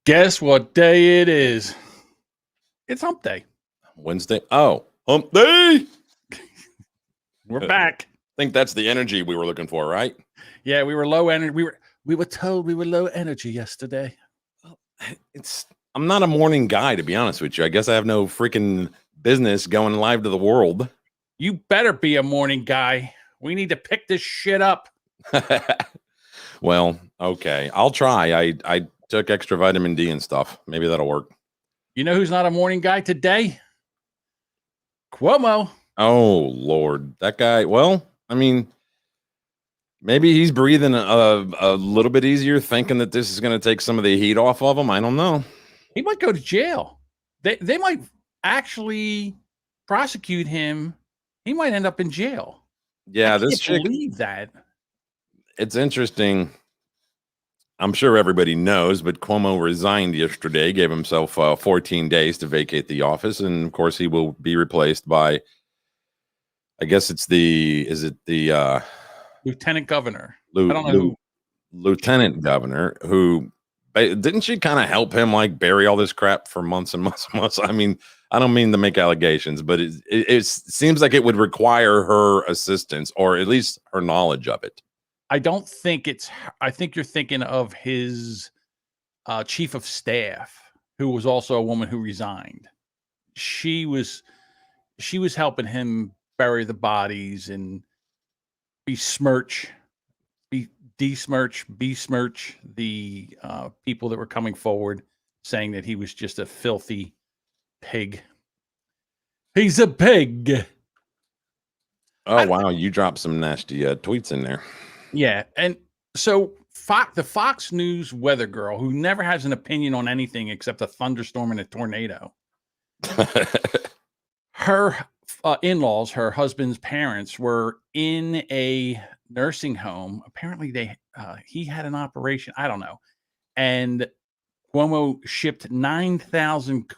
Guess what day it is? It's hump day. Wednesday. Oh, hump day. We're back. I think that's the energy we were looking for, right? Yeah, we were low energy. We were told we were low energy yesterday. I'm not a morning guy, to be honest with you. I guess I have no freaking business going live to the world. You better be a morning guy. We need to pick this shit up. Well, okay. I'll try. I took extra vitamin D and stuff. Maybe that'll work. You know who's not a morning guy today? Cuomo. Oh, Lord. That guy, well, I mean, maybe he's breathing a little bit easier, thinking that this is going to take some of the heat off of him. I don't know. He might go to jail. They might actually prosecute him. He might end up in jail. Yeah, I can't believe that. It's interesting. I'm sure everybody knows, but Cuomo resigned yesterday, gave himself 14 days to vacate the office. And of course, he will be replaced by, I guess it's the lieutenant governor. I don't know who. Lieutenant governor, who didn't she kind of help him like bury all this crap for months and months and months? I mean, I don't mean to make allegations, but it seems like it would require her assistance or at least her knowledge of it. I don't think I think you're thinking of his chief of staff, who was also a woman who resigned. She was helping him bury the bodies and besmirch the people that were coming forward saying that he was just a filthy pig. He's a pig. Oh, wow. You dropped some nasty tweets in there. Yeah. And so the Fox News weather girl, who never has an opinion on anything except a thunderstorm and a tornado, her in-laws, her husband's parents, were in a nursing home. Apparently he had an operation. I don't know. And Cuomo shipped 9,000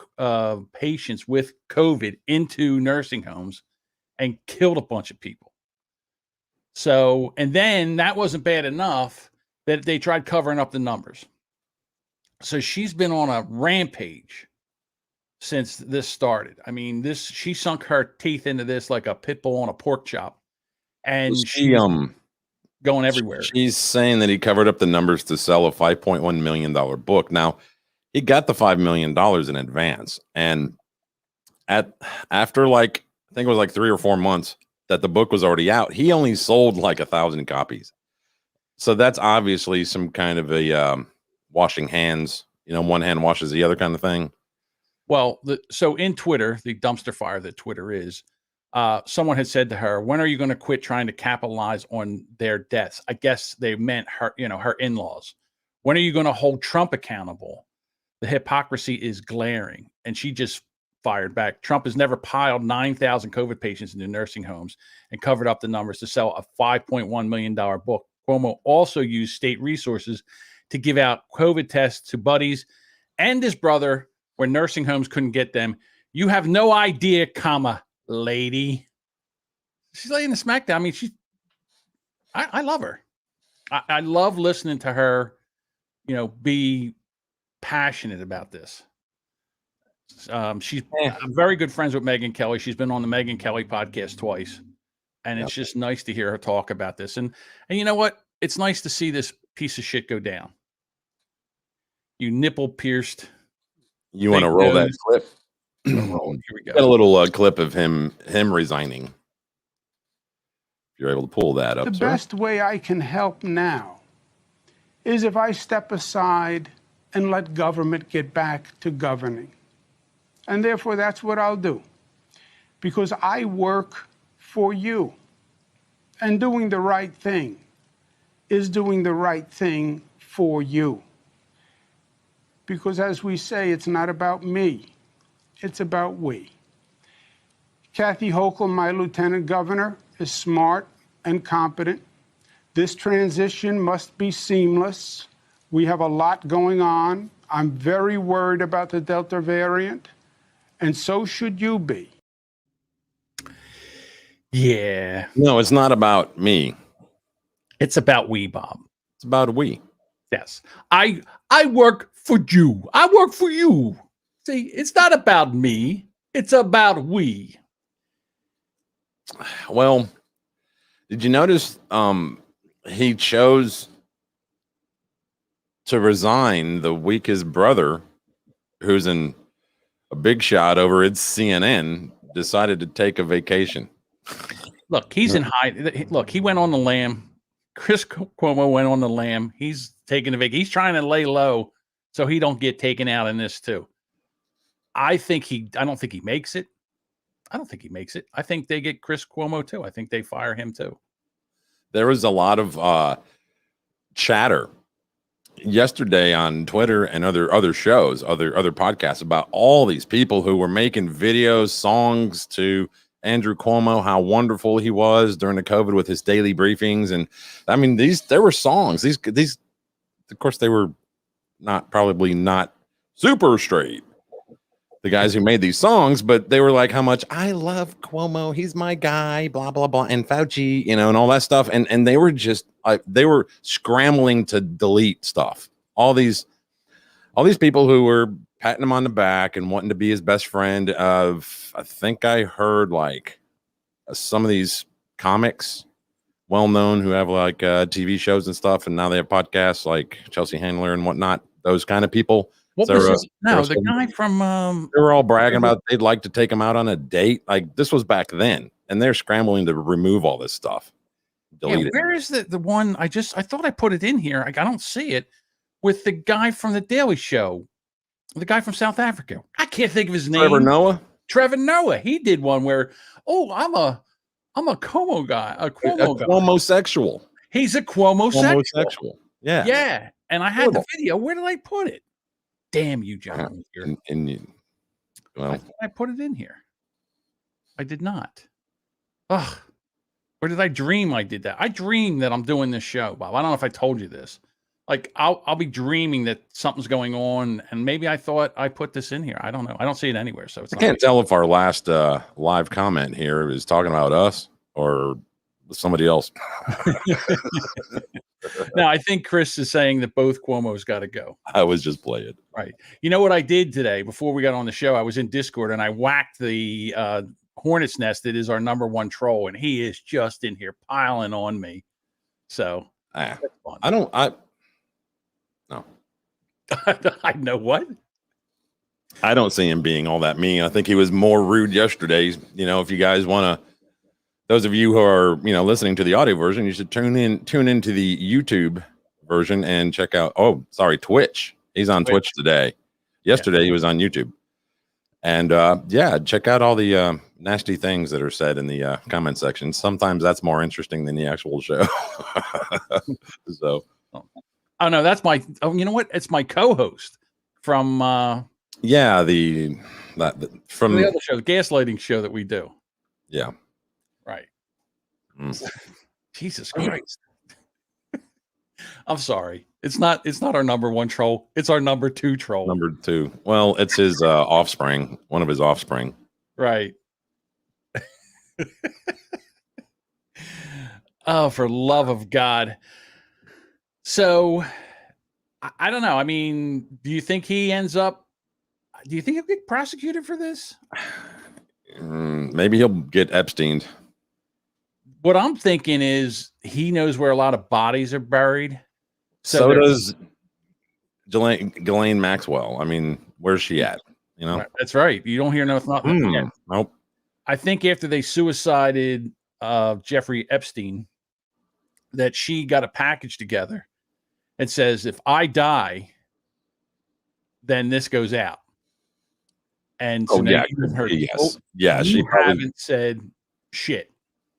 patients with COVID into nursing homes and killed a bunch of people. So, and then that wasn't bad enough that they tried covering up the numbers. So she's been on a rampage since this started. I mean, she sunk her teeth into this like a pit bull on a pork chop. And she's going everywhere. She's saying that he covered up the numbers to sell a $5.1 million book. Now, he got the $5 million in advance. And after like, I think it was like 3 or 4 months that the book was already out, he only sold like 1,000 copies. So that's obviously some kind of a washing hands, one hand washes the other kind of thing. Well, so in Twitter, the dumpster fire that Twitter is, someone had said to her, when are you going to quit trying to capitalize on their deaths? I guess they meant her, her in-laws. When are you going to hold Trump accountable? The hypocrisy is glaring. And she just fired back. Trump has never piled 9,000 COVID patients into nursing homes and covered up the numbers to sell a $5.1 million book. Cuomo also used state resources to give out COVID tests to buddies and his brother when nursing homes couldn't get them. You have no idea, lady. She's laying the smackdown. I mean, I love her. I love listening to her, be passionate about this. I'm very good friends with Megyn Kelly. She's been on the Megyn Kelly podcast twice. And it's just nice to hear her talk about this. And you know what? It's nice to see this piece of shit go down. You nipple pierced. You want to roll that clip? Here we go. Got a little clip of him resigning. If you're able to pull that up. The best way I can help now is if I step aside and let government get back to governing. And therefore, that's what I'll do. Because I work for you. And doing the right thing is doing the right thing for you. Because as we say, it's not about me. It's about we. Kathy Hochul, my lieutenant governor, is smart and competent. This transition must be seamless. We have a lot going on. I'm very worried about the Delta variant, and so should you be. Yeah. No, it's not about me. It's about we, Bob. It's about we. Yes. I work for you. I work for you. See, it's not about me. It's about we. Well, did you notice he chose to resign the week his brother, who's a big shot over at CNN, decided to take a vacation. Look, he's in high. Look, he went on the lam. Chris Cuomo went on the lam. He's taking a vacation. He's trying to lay low so he don't get taken out in this too. I don't think he makes it. I don't think he makes it. I think they get Chris Cuomo too. I think they fire him too. There was a lot of chatter yesterday on Twitter and other shows, other podcasts about all these people who were making videos, songs to Andrew Cuomo, how wonderful he was during the COVID with his daily briefings. And I mean, there were songs. These, of course, they were probably not super straight, the guys who made these songs, but they were like, how much I love Cuomo. He's my guy, blah, blah, blah. And Fauci, and all that stuff. And they were just they were scrambling to delete stuff. All these people who were patting him on the back and wanting to be his best friend. I think I heard like some of these comics, well-known, who have like TV shows and stuff. And now they have podcasts like Chelsea Handler and whatnot. Those kind of people. What was his, the guy from they were all bragging about they'd like to take him out on a date. Like, this was back then, and they're scrambling to remove all this stuff. Delete it. Where is the one I thought I put it in here. I don't see it, with the guy from the Daily Show, the guy from South Africa. I can't think of his name. Trevor Noah. He did one where, I'm a Cuomo guy, a Cuomo guy. Cuomo-sexual. He's a Cuomo-sexual. Cuomo-sexual. Yeah. Yeah. And I had the video. Where did I put it? Damn you, John. I put it in here. I did not. Ugh. Or did I dream I did that? I dreamed that I'm doing this show, Bob. I don't know if I told you this. Like, I'll be dreaming that something's going on, and maybe I thought I put this in here. I don't know. I don't see it anywhere. So I can't tell if our last live comment here is talking about us or somebody else. No, I think Chris is saying that both Cuomo's got to go. I was just playing. Right. You know what I did today before we got on the show? I was in Discord and I whacked the hornet's nest that is our number one troll, and he is just in here piling on me. So no. I know what. I don't see him being all that mean. I think he was more rude yesterday. If you guys want to, those of you who are, listening to the audio version, you should tune into the YouTube version and check out, Twitch. He's on Twitch today. Yesterday he was on YouTube. And check out all the nasty things that are said in the comment section. Sometimes that's more interesting than the actual show. So. Oh no, that's you know what? It's my co-host from from the other show, the gaslighting show that we do. Yeah. Right. Jesus Christ. I'm sorry. It's not our number one troll. It's our number two troll. Number two. Well, it's his offspring, one of his offspring. Right. Oh, for love of God. So I don't know. I mean, do you think he'll get prosecuted for this? Maybe he'll get Epsteined. What I'm thinking is he knows where a lot of bodies are buried. So does Ghislaine Maxwell. I mean, where's she at? Right. That's right. You don't hear nothing. Nope. I think after they suicided Jeffrey Epstein, that she got a package together and says, if I die, then this goes out. And so she haven't said shit.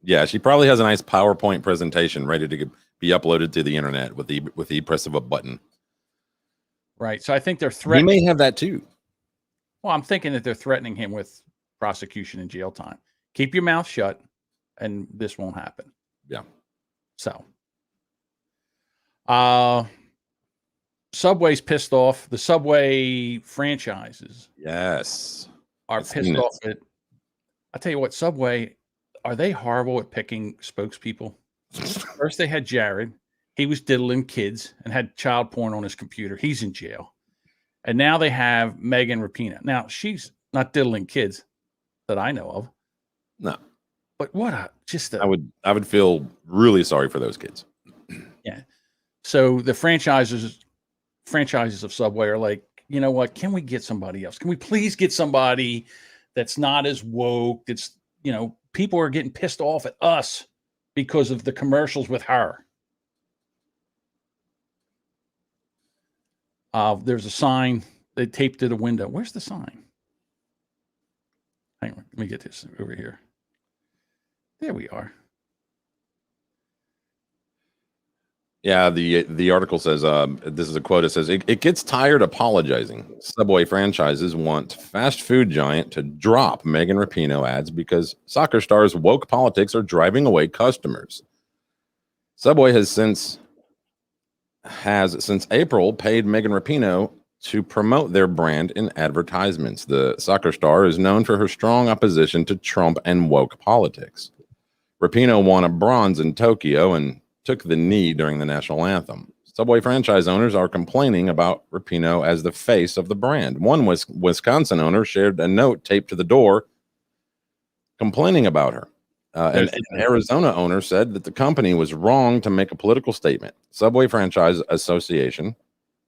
Yeah, she probably has a nice PowerPoint presentation ready to be uploaded to the internet with the press of a button. Right. So I think they're threatening. He may have that too. Well, I'm thinking that they're threatening him with prosecution and jail time. Keep your mouth shut, and this won't happen. Yeah. So, Subway's pissed off. The Subway franchises, are pissed off at. I tell you what, Subway, are they horrible at picking spokespeople? First, they had Jared. He was diddling kids and had child porn on his computer. He's in jail. And now they have Megan Rapinoe. Now, she's not diddling kids that I know of. No. But what a just a I would feel really sorry for those kids. yeah. So the franchises of Subway are like, you know what? Can we get somebody else? Can we please get somebody that's not as woke? That's, you know, people are getting pissed off at us because of the commercials with her. There's a sign they taped to the window. Where's the sign? Hang on, let me get this over here. There we are. Yeah, the article says, this is a quote. It says, it gets tired apologizing. Subway franchises want fast food giant to drop Megan Rapinoe ads because soccer stars' woke politics are driving away customers. Subway has since April paid Megan Rapinoe to promote their brand in advertisements. The soccer star is known for her strong opposition to Trump and woke politics. Rapinoe won a bronze in Tokyo and took the knee during the national anthem. Subway franchise owners are complaining about Rapinoe as the face of the brand. One Wisconsin owner shared a note taped to the door complaining about her. An Arizona owner said that the company was wrong to make a political statement. Subway Franchise Association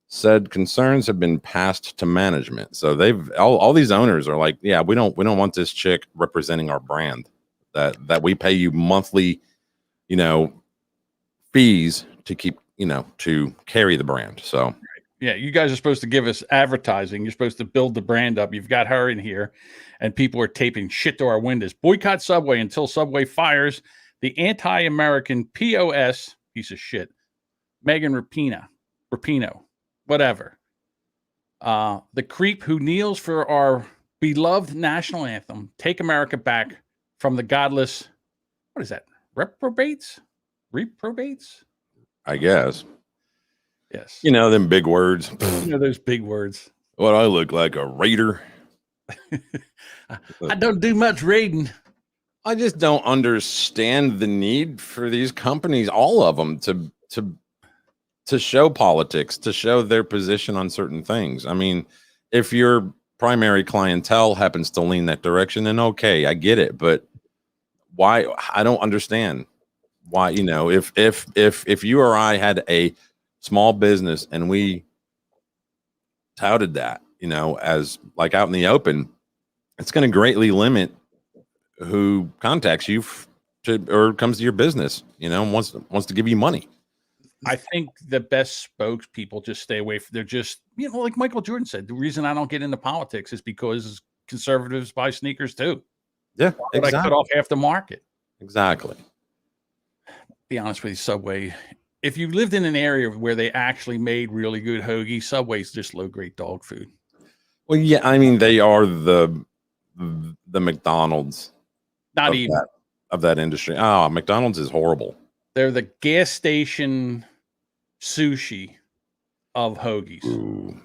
said concerns have been passed to management. So they've all these owners are like, yeah, we don't want this chick representing our brand. That we pay you monthly, you know, fees to keep, you know, to carry the brand. So yeah, you guys are supposed to give us advertising. You're supposed to build the brand up. You've got her in here, and people are taping shit to our windows. Boycott Subway until Subway fires the anti-American POS piece of shit, Megan Rapinoe, whatever. The creep who kneels for our beloved national anthem, Take America Back from the godless, what is that, reprobates? I guess. Yes. You know, them big words. You know those big words. What, I look like a raider? I don't do much reading. I just don't understand the need for these companies, all of them, to show politics, to show their position on certain things. I mean, if your primary clientele happens to lean that direction, then okay, I get it. But why? I don't understand why. You know, if you or I had a small business and we touted that, you know, as like out in the open, it's going to greatly limit who contacts you or comes to your business, you know, wants to give you money. I think the best spokespeople just stay away from. They're just, you know, like Michael Jordan said, the reason I don't get into politics is because conservatives buy sneakers too. Yeah, exactly. I cut off half the market. Exactly. Be honest with you, Subway. If you lived in an area where they actually made really good hoagie, Subway's just low-grade dog food. Well, yeah, I mean, they are the McDonald's of that industry. Oh, McDonald's is horrible. They're the gas station sushi of hoagies. Ooh,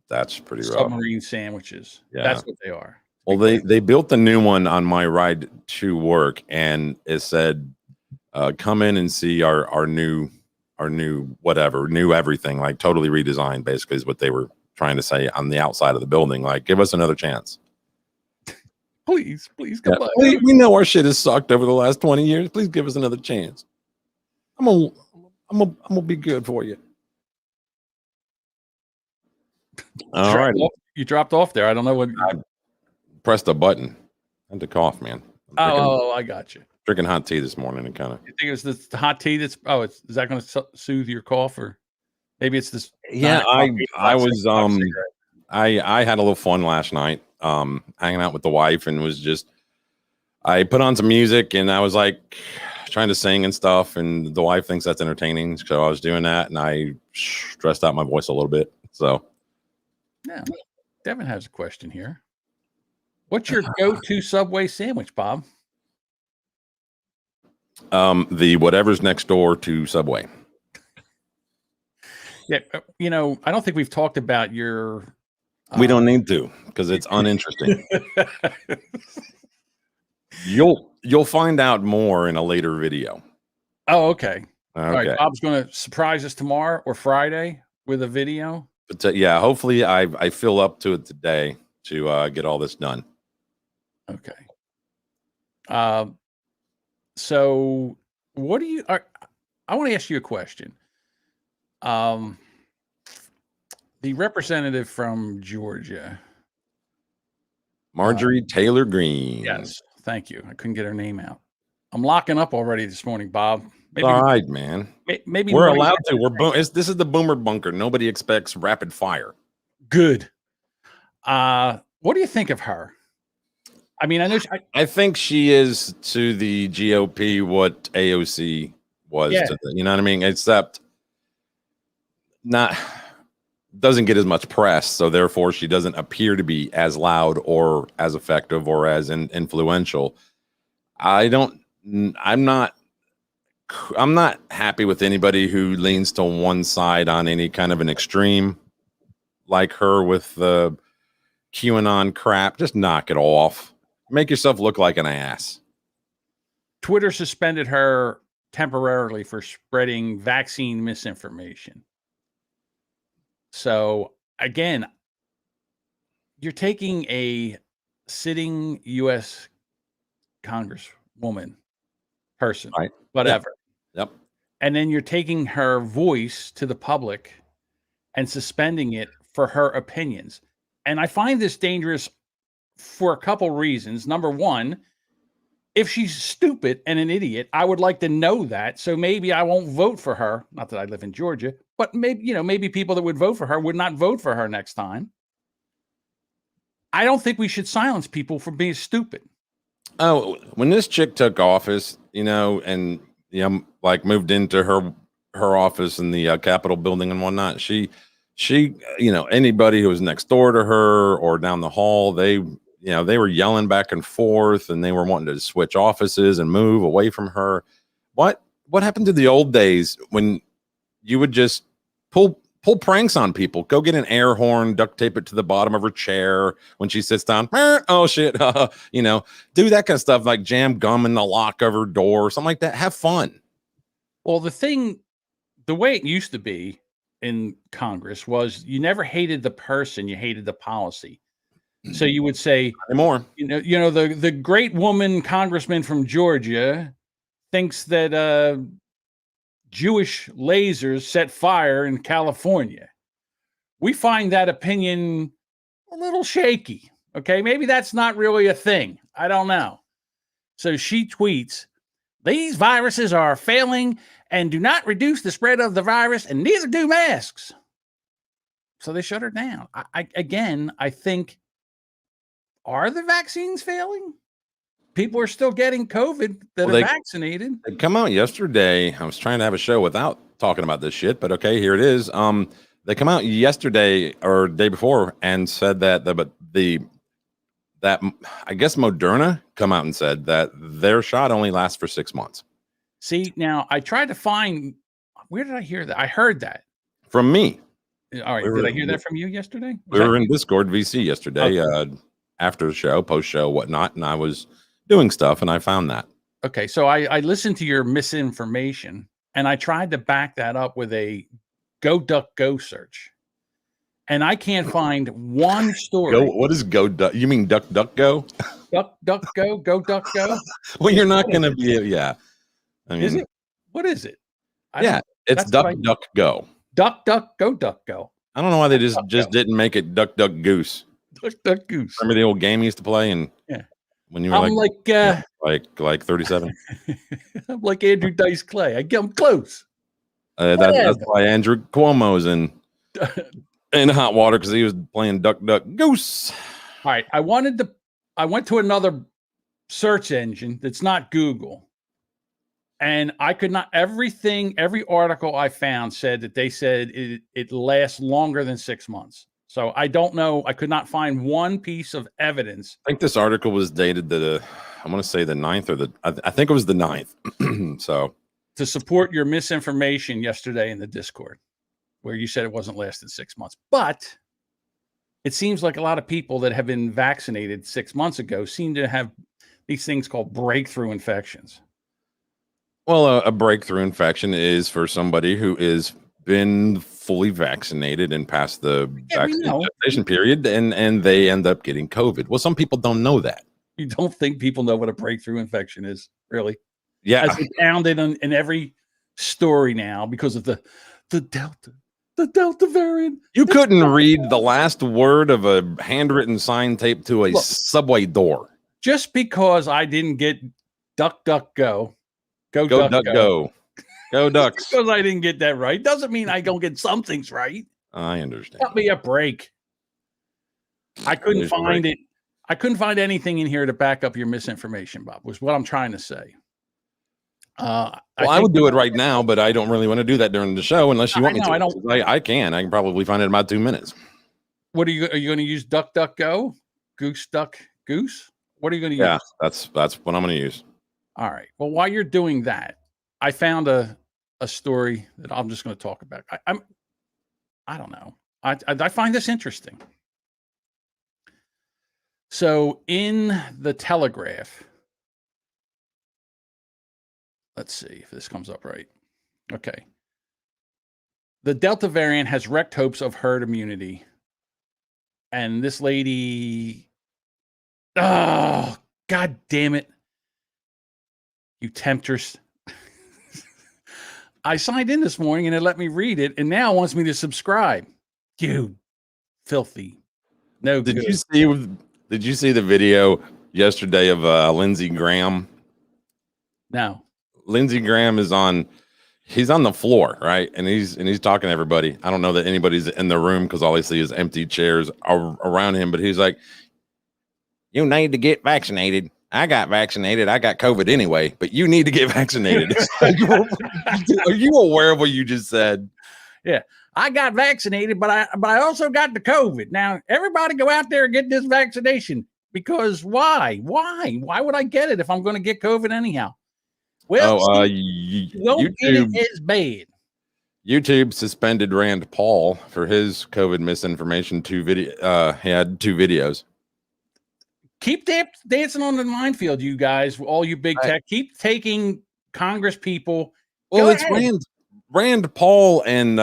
that's pretty rough. Submarine sandwiches. Yeah. That's what they are. Well, they built the new one on my ride to work, and it said, come in and see our new everything, like totally redesigned, basically is what they were trying to say on the outside of the building. Like, give us another chance. Please come by. We know our shit has sucked over the last 20 years. Please give us another chance. I'm gonna be good for you. All right. You dropped off there. I don't know what. I pressed a button. I had to cough, man. I got you. Drinking hot tea this morning and kind of. You think it was the hot tea that's? Oh, is that going to soothe your cough, or maybe it's this? Yeah, I was I had a little fun last night, hanging out with the wife, and I put on some music, and I was like trying to sing and stuff, and the wife thinks that's entertaining, so I was doing that, and I stressed out my voice a little bit. So, yeah, Devin has a question here. What's your go-to Subway sandwich, Bob? The whatever's next door to Subway. Yeah, you know, I don't think we've talked about your. We don't need to, because it's uninteresting. You'll find out more in a later video. Oh, okay. All right. Bob's going to surprise us tomorrow or Friday with a video. But yeah, hopefully I feel up to it today to get all this done. Okay. So what do you are? I want to ask you a question. The representative from Georgia. Marjorie Taylor Greene. Yes, thank you. I couldn't get her name out. I'm locking up already this morning, Bob. Maybe, all right, man. Maybe we're allowed to. This is the boomer bunker. Nobody expects rapid fire. Good. What do you think of her? I mean, I think she is to the GOP what AOC was to the, you know what I mean? Except doesn't get as much press, so therefore she doesn't appear to be as loud or as effective or as influential. I'm not happy with anybody who leans to one side on any kind of an extreme like her with the QAnon crap. Just knock it off. Make yourself look like an ass. Twitter suspended her temporarily for spreading vaccine misinformation. So again, you're taking a sitting U.S. Congresswoman person, right? Whatever. Yep. And then you're taking her voice to the public and suspending it for her opinions. And I find this dangerous for a couple reasons. Number one, if she's stupid and an idiot, I would like to know that. So maybe I won't vote for her. Not that I live in Georgia, but maybe people that would vote for her would not vote for her next time. I don't think we should silence people for being stupid. Oh, when this chick took office, and like moved into her office in the Capitol building and whatnot, she, anybody who was next door to her or down the hall, they were yelling back and forth, and they were wanting to switch offices and move away from her. What happened to the old days when you would just pull pranks on people? Go get an air horn, duct tape it to the bottom of her chair when she sits down. Oh shit, do that kind of stuff, like jam gum in the lock of her door or something like that. Have fun. Well, the way it used to be in Congress was you never hated the person, you hated the policy. So you would say, anymore, the great woman congressman from Georgia thinks that Jewish lasers set fire in California. We find that opinion a little shaky. Okay, maybe that's not really a thing. I don't know. So she tweets, "These viruses are failing and do not reduce the spread of the virus, and neither do masks." So they shut her down. I think, are the vaccines failing? People are still getting COVID that are vaccinated. They come out yesterday. I was trying to have a show without talking about this shit, but okay, here it is. They come out yesterday or day before and said that that I guess Moderna come out and said that their shot only lasts for 6 months. See, now I tried to find, where did I hear that? I heard that from me. All right, did I hear that from you yesterday? We were in Discord VC yesterday. Okay. After the show, post show, whatnot, and I was doing stuff and I found that. Okay, so I listened to your misinformation and I tried to back that up with a Go Duck Go search, and I can't find one story. What is Go Duck? You mean Duck Duck Go? Duck Duck Go, Go Duck Go. Well, you're not going to be. Yeah, I mean, is it? What is it? It's Duck Duck Go. Duck Duck Go Duck Go. I don't know why they just didn't make it Duck Duck Goose. Duck Duck Goose. Remember the old game you used to play? And when you were like 37. I'm like Andrew Dice Clay. I get him close. That's why Andrew Cuomo's in hot water, because he was playing Duck Duck Goose. All right, I went to another search engine that's not Google, and I could not. Every article I found said that they said it lasts longer than 6 months. So I don't know. I could not find one piece of evidence. I think this article was dated I want to say the 9th or I think it was the 9th. So to support your misinformation yesterday in the Discord, where you said it wasn't lasting 6 months, but it seems like a lot of people that have been vaccinated 6 months ago seem to have these things called breakthrough infections. Well, a breakthrough infection is for somebody who is been fully vaccinated and past the Yeah, we know. vaccination period, and they end up getting COVID. Well, some people don't know that. You don't think people know what a breakthrough infection is, really? Yeah, As they pound it in every story now because of the Delta variant. you couldn't read the last word of a handwritten sign taped to a Look. subway door. Just because I didn't get duck, duck, go, Go duck, duck, go Ducks. Just because I didn't get that right doesn't mean I don't get some things right. I understand. Cut me a break. I couldn't There's a find break. it. I couldn't find anything in here to back up your misinformation, Bob, was what I'm trying to say. Well, I would do it right now, but I don't really want to do that during the show unless you want me to. I don't. I can. I can probably find it in about 2 minutes. What are you going to use? Duck, duck, go, goose, duck, goose. What are you going to use? Yeah, that's what I'm going to use. All right. Well, while you're doing that, I found a story that I'm just going to talk about. I don't know. I find this interesting. So in the Telegraph, let's see if this comes up right. Okay. The Delta variant has wrecked hopes of herd immunity. And this lady, oh, God damn it. You tempters. I signed in this morning and it let me read it, and now it wants me to subscribe. You filthy. No Did good. you see the video yesterday of Lindsey Graham? No. Lindsey Graham he's on the floor, right? And he's talking to everybody. I don't know that anybody's in the room because all I see is empty chairs around him, but he's like, you need to get vaccinated. I got vaccinated. I got COVID anyway, but you need to get vaccinated. Are you aware of what you just said? Yeah. I got vaccinated, but I also got the COVID. Now, everybody go out there and get this vaccination, because why? Why would I get it if I'm going to get COVID anyhow? Well, don't get it as bad. YouTube suspended Rand Paul for his COVID misinformation. He had 2 videos. Keep dancing on the minefield, you guys, all you big tech. Keep taking Congress people. Well, it's Rand Paul and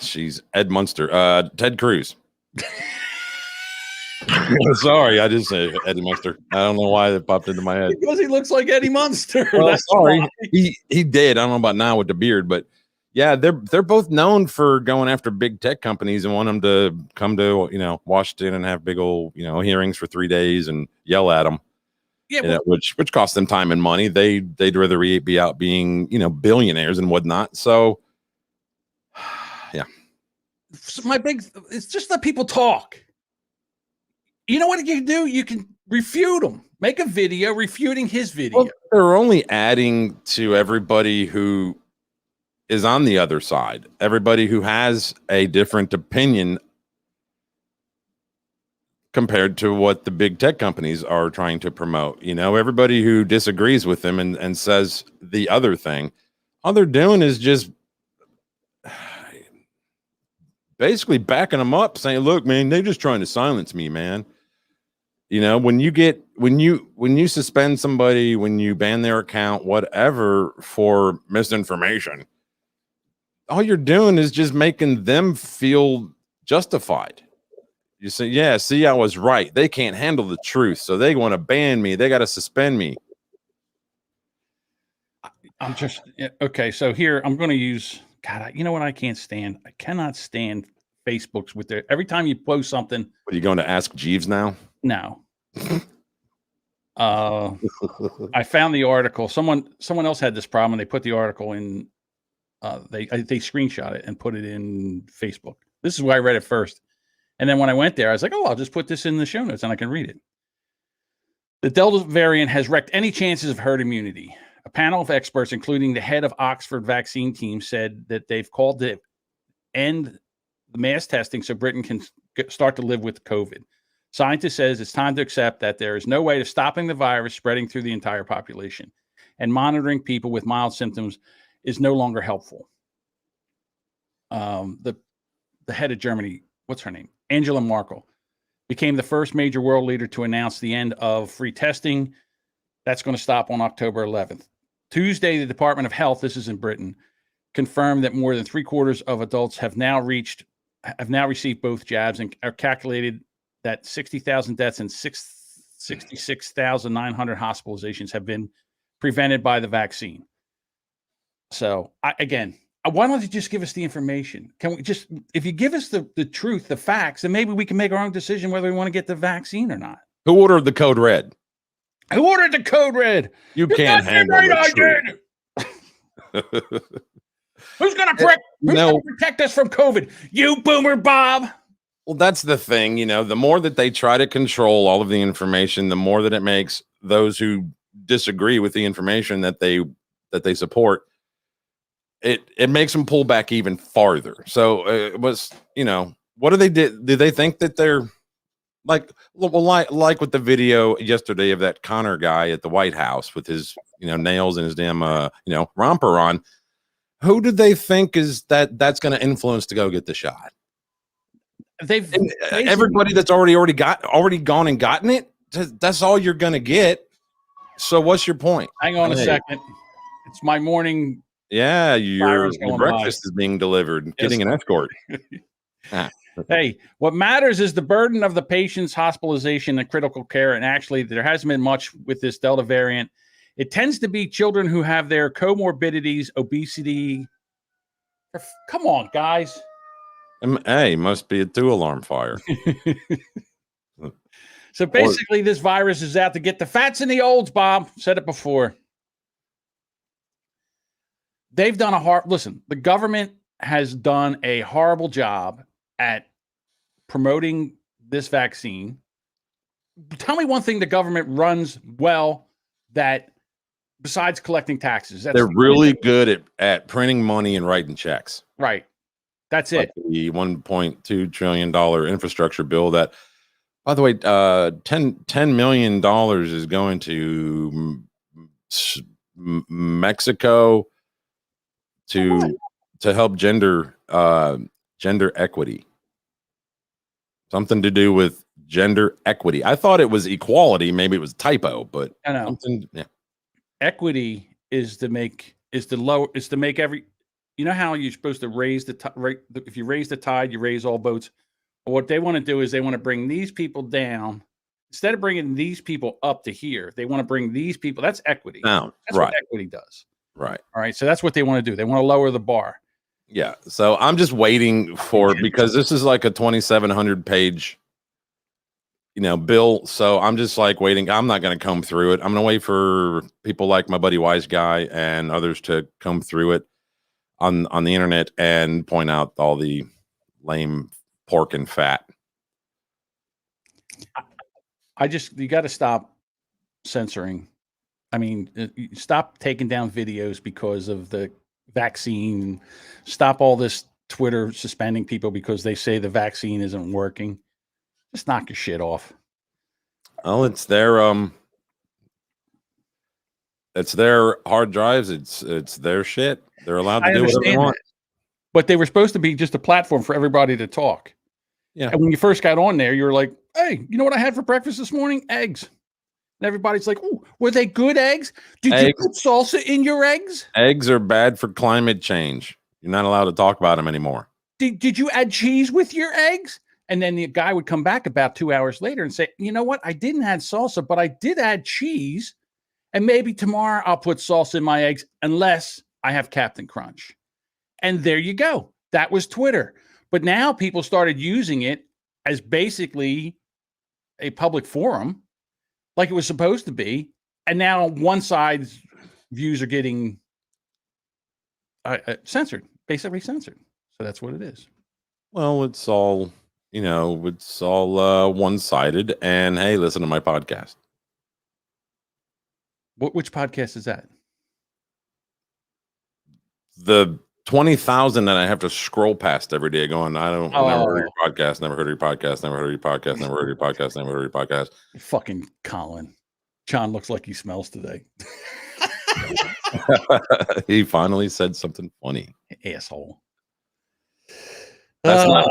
she's Ed Munster, Ted Cruz. Sorry, I just said Eddie Munster. I don't know why that popped into my head. Because he looks like Eddie Munster. Well, That's sorry, why. he did. I don't know about now with the beard, but yeah, they're both known for going after big tech companies and want them to come to Washington and have big old hearings for 3 days and yell at them. Yeah, which costs them time and money. They'd rather be out being billionaires and whatnot. So yeah, it's just let people talk. You know what you can do? You can refute them. Make a video refuting his video. Well, they're only adding to everybody who is on the other side. Everybody who has a different opinion compared to what the big tech companies are trying to promote. Everybody who disagrees with them and says the other thing, all they're doing is just basically backing them up, saying, look, man, they're just trying to silence me, man. When you suspend somebody, when you ban their account, whatever, for misinformation, all you're doing is just making them feel justified. You say, yeah, see, I was right. They can't handle the truth, so they want to ban me. They got to suspend me. I'm just okay. So here I'm going to use God. You know what I can't stand? I cannot stand Facebook's with their every time you post something. What are you going to ask Jeeves now? No. I found the article. Someone else had this problem, and they put the article in. They screenshot it and put it in Facebook. This is why I read it first. And then when I went there, I was like, oh, I'll just put this in the show notes and I can read it. The Delta variant has wrecked any chances of herd immunity. A panel of experts, including the head of Oxford vaccine team, said that they've called to end the mass testing so Britain can start to live with COVID. Scientists says it's time to accept that there is no way of stopping the virus spreading through the entire population, and monitoring people with mild symptoms is no longer helpful. The head of Germany, what's her name? Angela Merkel, became the first major world leader to announce the end of free testing. That's going to stop on October 11th. Tuesday, the Department of Health, this is in Britain, confirmed that more than 3/4 of adults have now received both jabs, and are calculated that 60,000 deaths and 66,900 hospitalizations have been prevented by the vaccine. So why don't you just give us the information? Can we just, if you give us the truth, the facts, then maybe we can make our own decision whether we want to get the vaccine or not. Who ordered the code red? Who ordered the code red? You can't handle the truth. Who's going to protect us from COVID? You, Boomer Bob. Well, that's the thing. The more that they try to control all of the information, the more that it makes those who disagree with the information that they support, it makes them pull back even farther. So it was, what do they do? Do they think that they're like with the video yesterday of that Connor guy at the White House with his, nails and his damn, romper on? Who do they think is that's going to influence to go get the shot? Everybody that's already gone and gotten it. That's all you're going to get. So what's your point? Hang on a second. It's my morning. Yeah, your breakfast is being delivered. Getting an escort. Hey, what matters is the burden of the patient's hospitalization and critical care. And actually, there hasn't been much with this Delta variant. It tends to be children who have their comorbidities, obesity. Come on, guys. Hey, must be a 2-alarm fire. So basically, this virus is out to get the fats and the olds, Bob. Said it before. They've done the government has done a horrible job at promoting this vaccine. Tell me one thing the government runs well that besides collecting taxes. They're really good at printing money and writing checks. Right. That's it. The $1.2 trillion infrastructure bill that, by the way, $10 million is going to Mexico to help gender equity. Something to do with gender equity. I thought it was equality. Maybe it was a typo, but I know. Yeah. Equity is to make every. You know how you're supposed to raise if you raise the tide, you raise all boats. What they want to do is they want to bring these people down instead of bringing these people up to here. They want to bring these people. That's equity. That's what equity does. Right. All right. So that's what they want to do. They want to lower the bar. Yeah. So I'm just waiting because this is like a 2,700 page, bill. So I'm just like waiting. I'm not going to comb through it. I'm going to wait for people like my buddy Wise Guy and others to comb through it on the internet and point out all the lame pork and fat. You got to stop censoring. I mean, stop taking down videos because of the vaccine. Stop all this Twitter suspending people because they say the vaccine isn't working. Just knock your shit off. Oh, it's their hard drives. It's their shit. They're allowed to do whatever they want. But they were supposed to be just a platform for everybody to talk. Yeah. And when you first got on there, you were like, "Hey, you know what I had for breakfast this morning? Eggs." And everybody's like, "Oh, were they good eggs? Did you put salsa in your eggs?" Eggs are bad for climate change. You're not allowed to talk about them anymore. Did you add cheese with your eggs? And then the guy would come back about 2 hours later and say, "You know what? I didn't add salsa, but I did add cheese. And maybe tomorrow I'll put salsa in my eggs unless I have Captain Crunch." And there you go. That was Twitter. But now people started using it as basically a public forum, like it was supposed to be. And now one side's views are getting censored, basically censored. So that's what it is. Well, it's all, one-sided. And hey, listen to my podcast. Which podcast is that? The 20,000 that I have to scroll past every day going, never heard your podcast, never heard your podcast, never heard your podcast, never heard your podcast, never heard your podcast. Fucking Colin. John looks like he smells today. He finally said something funny. Asshole. That's not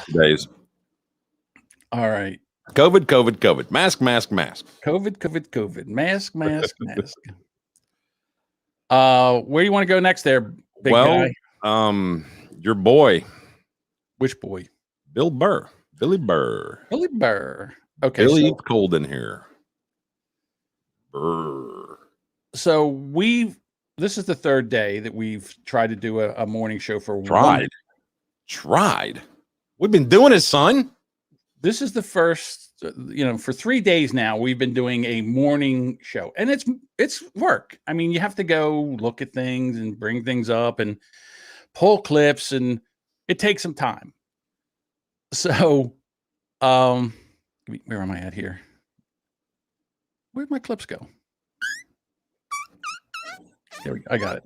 today's. All right. COVID. Mask. COVID. Mask. Where do you want to go next there, big guy? Your boy, Which boy? Billy Burr. Billy Burr. Okay, Billy, it's cold in here. Burr. so this is the third day that we've tried to do a morning show for Tried. We've been doing it, son. This is the first, for 3 days now, we've been doing a morning show, and it's work. I mean, you have to go look at things and bring things up and pull clips, and it takes some time. So, where am I at here? Where'd my clips go? There we go. I got it.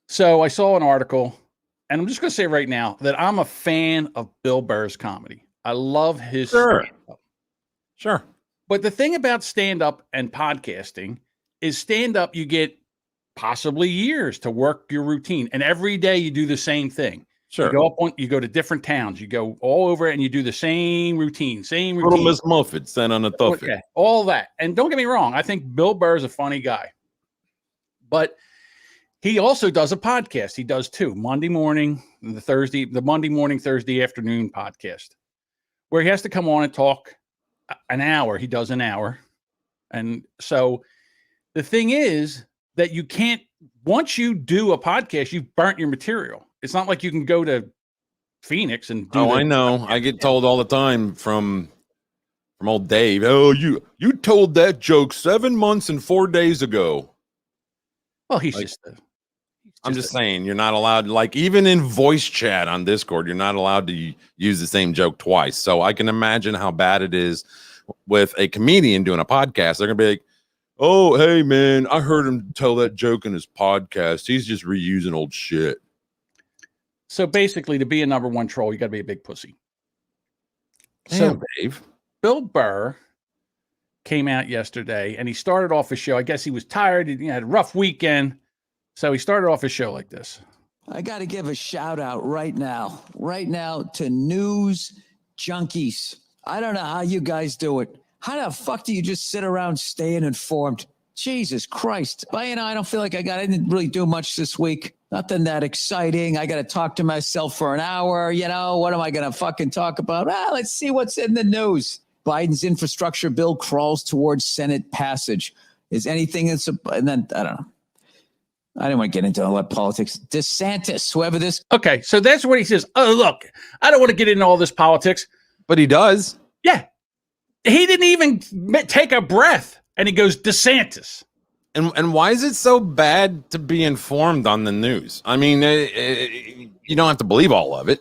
So I saw an article, and I'm just going to say right now that I'm a fan of Bill Burr's comedy. I love his stand-up. Sure. But the thing about stand-up and podcasting is stand-up, you get possibly years to work your routine, and every day you do the same thing. Sure. You go to different towns, you go all over and you do the same routine. Little Miss Muffet sent on a tuffet. Okay, all that. And don't get me wrong, I think Bill Burr is a funny guy. But he also does a podcast. He does two, Monday morning, the Monday morning, Thursday afternoon podcast, where he has to come on and talk an hour. He does an hour. And so the thing is that you can't, once you do a podcast, you've burnt your material. It's not like you can go to Phoenix and do I know. I get told all the time from old Dave, oh, you told that joke 7 months and 4 days ago. Well, he's like, just I'm just saying, you're not allowed, like, even in voice chat on Discord, you're not allowed to use the same joke twice. So I can imagine how bad it is with a comedian doing a podcast. They're going to be like, oh, hey, man, I heard him tell that joke in his podcast. He's just reusing old shit. So basically, to be a number one troll, you got to be a big pussy. Damn, so Dave. Bill Burr came out yesterday, and he started off his show. I guess he was tired. He had a rough weekend. So he started off his show like this. I got to give a shout out right now to news junkies. I don't know how you guys do it. How the fuck do you just sit around staying informed? Jesus Christ. I don't feel like I didn't really do much this week. Nothing that exciting. I got to talk to myself for an hour. What am I going to fucking talk about? Let's see what's in the news. Biden's infrastructure bill crawls towards Senate passage. Is anything and then I don't know. I didn't want to get into all that politics. DeSantis, whoever this. Okay, so that's what he says. Oh, look, I don't want to get into all this politics. But he does. Yeah. He didn't even take a breath. And he goes, DeSantis. And why is it so bad to be informed on the news? I mean, you don't have to believe all of it.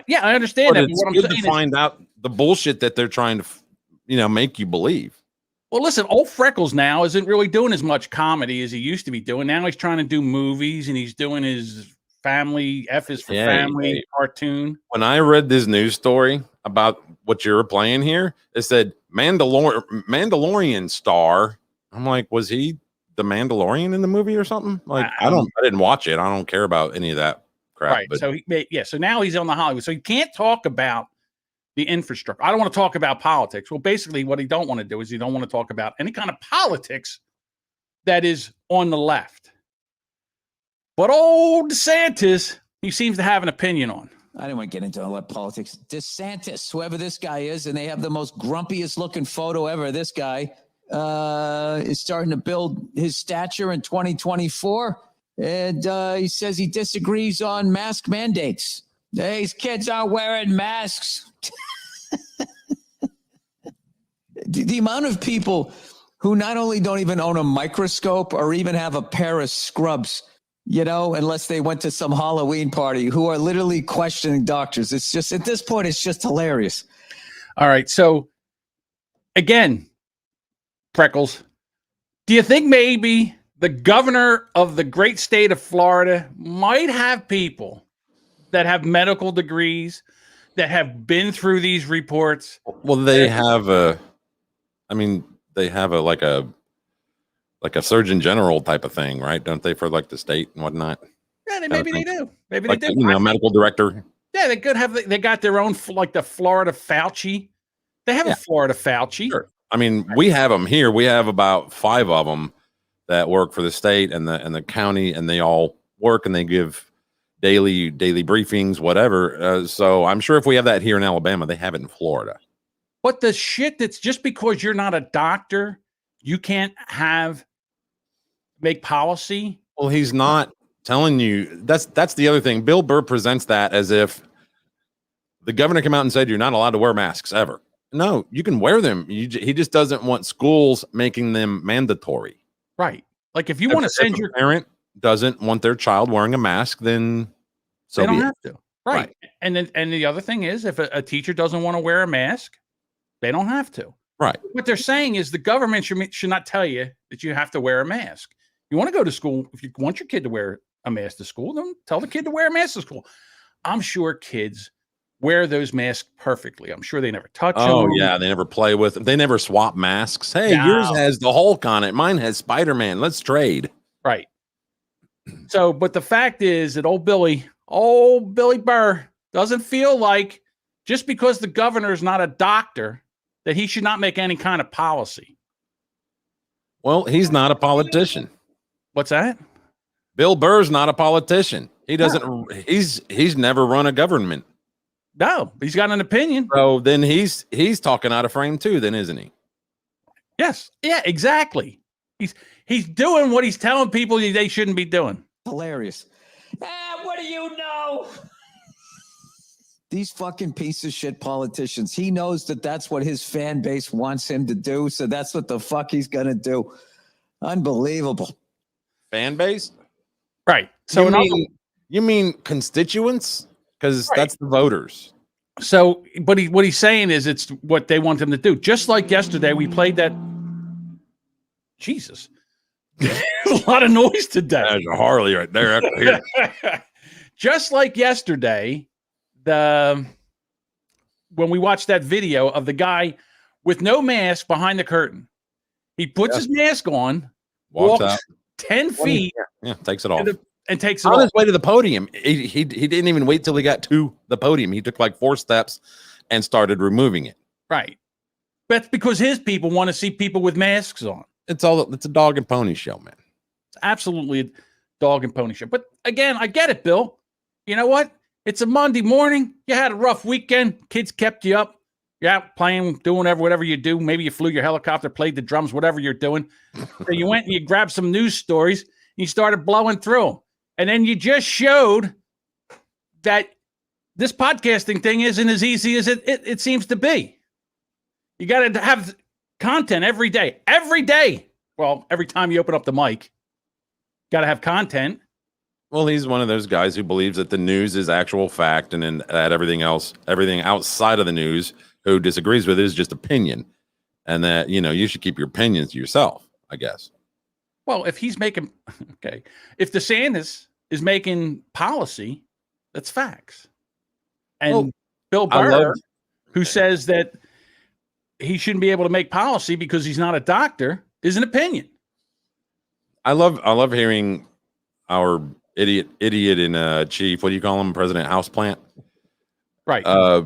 Yeah, I understand that. It's good to find out the bullshit that they're trying to, make you believe. Well, listen, old Freckles now isn't really doing as much comedy as he used to be doing. Now he's trying to do movies, and he's doing his family, F is for family cartoon. When I read this news story about what you were playing here, it said Mandalorian star. I'm like, was he the Mandalorian in the movie or something? Like, I didn't watch it. I don't care about any of that crap. Right. But. So now he's on the Hollywood. So he can't talk about the infrastructure. I don't want to talk about politics. Well, basically what he don't want to do is he don't want to talk about any kind of politics that is on the left. But old DeSantis, he seems to have an opinion on. I didn't want to get into all that politics. DeSantis, whoever this guy is, and they have the most grumpiest looking photo ever. This guy is starting to build his stature in 2024. And he says he disagrees on mask mandates. These kids aren't wearing masks. The amount of people who not only don't even own a microscope or even have a pair of scrubs, unless they went to some Halloween party, who are literally questioning doctors. It's just, at this point, it's just hilarious. All right. So again, Freckles, do you think maybe the governor of the great state of Florida might have people that have medical degrees that have been through these reports? Well, they have like a surgeon general type of thing, right? Don't they, for like the state and whatnot? Yeah, maybe they do. Maybe like, they do. Medical director. Yeah, they could have. They got their own, like the Florida Fauci. They have a Florida Fauci. Sure. I mean, we have them here. We have about 5 of them, that work for the state and the county, and they all work and they give daily briefings, whatever. So I'm sure if we have that here in Alabama, they have it in Florida. But the shit that's just because you're not a doctor, you can't make policy. Well, he's not telling you. That's the other thing. Bill Burr presents that as if the governor came out and said you're not allowed to wear masks ever. No, you can wear them. He just doesn't want schools making them mandatory. Right. Like if you want to send your parent doesn't want their child wearing a mask, then they don't have to. Right. And the other thing is, if a teacher doesn't want to wear a mask, they don't have to. Right. What they're saying is the government should not tell you that you have to wear a mask. You want to go to school, if you want your kid to wear a mask to school, then tell the kid to wear a mask to school. I'm sure kids wear those masks perfectly. I'm sure they never touch them. Oh, yeah. They never play with them. They never swap masks. Hey, yours has the Hulk on it. Mine has Spider-Man. Let's trade. Right. So, but the fact is that old Billy Burr doesn't feel like just because the governor is not a doctor that he should not make any kind of policy. Well, he's not a politician. What's that? Bill Burr's not a politician. He doesn't. He's never run a government. No, he's got an opinion. So then he's talking out of frame too, then, isn't he? Yes. Yeah, exactly. He's doing what he's telling people they shouldn't be doing. Hilarious. What do you know? These fucking piece of shit politicians. He knows that that's what his fan base wants him to do. So that's what the fuck he's going to do. Unbelievable. Fan base? Right. So you mean constituents? Because that's the voters. So, but what he's saying is it's what they want him to do. Just like yesterday, we played that. Jesus. There's a lot of noise today. There's a Harley right there. I can hear it. Just like yesterday, when we watched that video of the guy with no mask behind the curtain. He puts his mask on, walks out 10 feet, takes it off. And takes it on off. his way to the podium. He didn't even wait till he got to the podium. He took like 4 steps and started removing it. Right. That's because his people want to see people with masks on. It's a dog and pony show, man. It's absolutely a dog and pony show. But again, I get it, Bill. You know what? It's a Monday morning. You had a rough weekend. Kids kept you up. You're out playing, doing whatever you do. Maybe you flew your helicopter, played the drums, whatever you're doing. So you went and you grabbed some news stories and you started blowing through them. And then you just showed that this podcasting thing isn't as easy as it seems to be. You got to have content every day. Every day. Well, every time you open up the mic, got to have content. Well, he's one of those guys who believes that the news is actual fact, and then that everything outside of the news who disagrees with it is just opinion, and that you should keep your opinions to yourself, I guess. Well, if he's making if DeSantis is making policy, that's facts. And Bill Burr, who says that he shouldn't be able to make policy because he's not a doctor, is an opinion. I love hearing our idiot in chief. What do you call him? President Houseplant. Right.